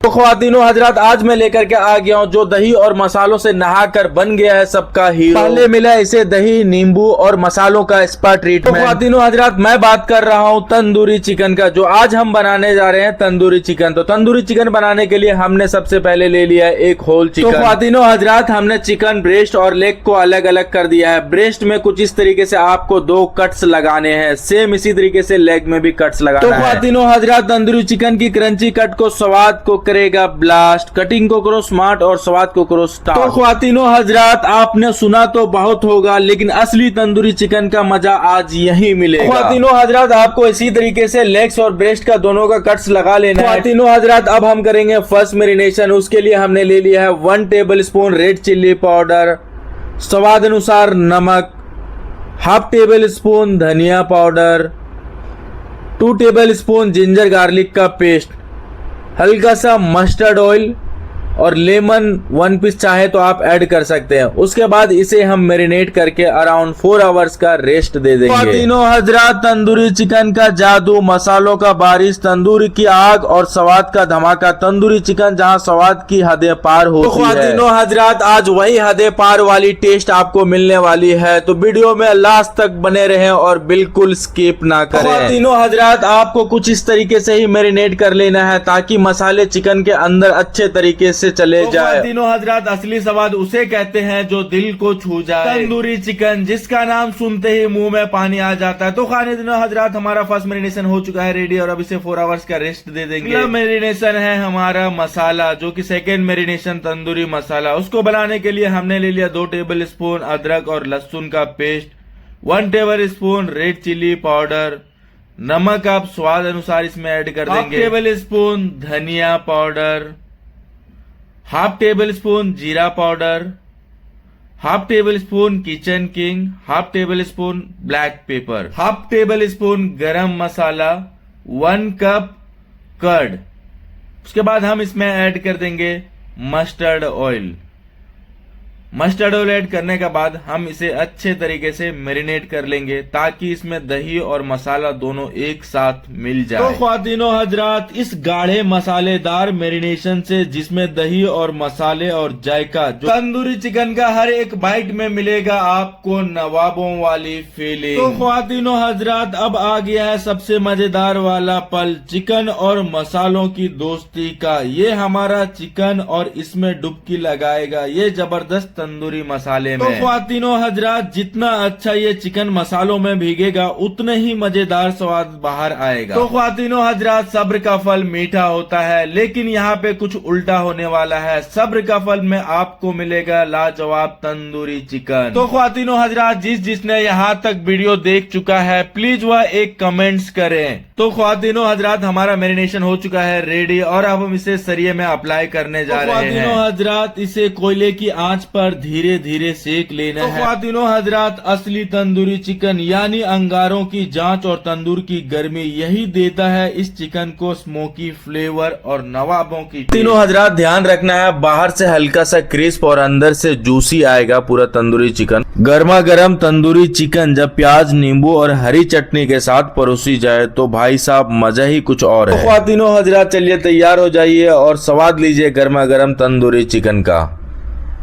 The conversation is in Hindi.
तो ख्वातीनो हजरात, आज मैं लेकर के आ गया हूँ जो दही और मसालों से नहाकर बन गया है सबका हीरो। पहले मिला इसे दही, नींबू और मसालों का स्पा ट्रीटमेंट। तो ख्वातीनो हजरात, मैं बात कर रहा हूँ तंदूरी चिकन का, जो आज हम बनाने जा रहे हैं तंदूरी चिकन। तो तंदूरी चिकन बनाने के लिए हमने सबसे पहले ले लिया है एक होल चिकन। तो ख्वातीनो हजरात, हमने चिकन ब्रेस्ट और लेग को अलग अलग कर दिया है। ब्रेस्ट में कुछ इस तरीके से आपको 2 कट्स लगाने हैं, सेम इसी तरीके से लेग में भी कट्स लगाना है। तो ख्वातीनो हजरात, तंदूरी चिकन की क्रंची कट को स्वाद को करेगा ब्लास्ट, कटिंग को करो स्मार्ट और स्वाद को करो स्टार। तो ख्वातीनो हजरात, आपने सुना तो बहुत होगा, लेकिन असली तंदूरी चिकन का मजा आज यही मिलेगा। ख्वातीनो हजरात, आपको इसी तरीके से लेग्स और ब्रेस्ट का दोनों का कट्स लगा लेना है। ख्वातीनो हजरात, अब हम करेंगे फर्स्ट मैरिनेशन। उसके लिए हमने ले लिया है 1 table spoon red chilli powder, स्वाद अनुसार नमक, हाफ टेबल स्पून धनिया powder, 2 table spoon ginger garlic का पेस्ट, हल्का सा मस्टर्ड ऑयल और लेमन 1 पीस चाहे तो आप ऐड कर सकते हैं। उसके बाद इसे हम मैरिनेट करके अराउंड 4 आवर्स का रेस्ट दे देंगे। ख्वातीनो हजरात, तंदूरी चिकन का जादू, मसालों का बारिश, तंदूरी की आग और स्वाद का धमाका, तंदूरी चिकन जहां स्वाद की हदें पार होती है। ख्वातीनो हजरात, आज वही हदें पार वाली टेस्ट आपको मिलने वाली है, तो वीडियो में लास्ट तक बने रहें और बिल्कुल स्किप ना करें। ख्वातीनो हजरात, आपको कुछ इस तरीके से ही मैरिनेट कर लेना है ताकि मसाले चिकन के अंदर अच्छे तरीके से चले जाए। ख्वातीनो हजरात, असली स्वाद उसे कहते हैं जो दिल को छू जाए। तंदूरी चिकन, जिसका नाम सुनते ही मुंह में पानी आ जाता है। तो ख्वातीनो हजरात, हमारा फर्स्ट मैरिनेशन हो चुका है रेडी और अब इसे 4 आवर्स का रेस्ट दे देंगे। अगला मैरिनेशन है हमारा मसाला, जो कि सेकेंड मैरिनेशन तंदूरी मसाला। उसको बनाने के लिए हमने ले लिया 2 टेबल स्पून अदरक और लहसुन का paste, 1 table spoon red chilli powder, नमक आप स्वाद अनुसार इसमें ऐड कर देंगे, 1 टेबल स्पून धनिया पाउडर, हाफ टेबल स्पून जीरा powder, half table spoon kitchen king, half table spoon black pepper, half table spoon गरम मसाला, 1 कप कर्ड। उसके बाद हम इसमें ऐड कर देंगे mustard oil. Mustard oil add करने के बाद हम इसे अच्छे तरीके से मैरिनेट कर लेंगे ताकि इसमें दही और मसाला दोनों एक साथ मिल जाए। तो ख्वातीनो हजरात, इस गाढ़े मसालेदार मैरिनेशन से जिसमें दही और मसाले और जायका, जो तंदूरी चिकन का हर एक बाइट में मिलेगा आपको नवाबों वाली फीलिंग। तो ख्वातीनो हजरात, अब आ गया है सबसे मजेदार वाला पल, चिकन और मसालों की दोस्ती का। ये हमारा चिकन और इसमें डुबकी लगाएगा ये जबरदस्त तंदूरी मसाले में। तो ख्वातीनो हजरात, जितना अच्छा ये चिकन मसालों में भीगेगा उतने ही मजेदार स्वाद बाहर आएगा। तो ख्वातीनो हजरात, सब्र का फल मीठा होता है, लेकिन यहाँ पे कुछ उल्टा होने वाला है। सब्र का फल में आपको मिलेगा लाजवाब तंदूरी चिकन। तो ख्वातीनो हजरात, जिसने यहाँ तक वीडियो देख चुका है प्लीज वह एक कमेंट्स करें। तो ख्वातीनो हजरात, हमारा मैरिनेशन हो चुका है रेडी और अब हम इसे सरिये में अप्लाई करने जा रहे हैं। ख्वातीनो हजरात, इसे कोयले की आंच पर धीरे धीरे सेक लेना है। ख्वातीनो हजरात, असली तंदूरी चिकन यानी अंगारों की जांच और तंदूर की गर्मी, यही देता है इस चिकन को स्मोकी फ्लेवर और नवाबों की। तीनों हजरात, ध्यान रखना है, बाहर से हल्का सा क्रिस्प और अंदर से जूसी आएगा पूरा तंदूरी चिकन। गर्मा गर्म तंदूरी चिकन जब प्याज, नींबू और हरी चटनी के साथ परोसी जाए तो भाई साहब मजा ही कुछ और है। ख्वातीनो हजरात, चलिए तैयार हो जाइए और स्वाद लीजिए गर्मा गर्म तंदूरी चिकन का।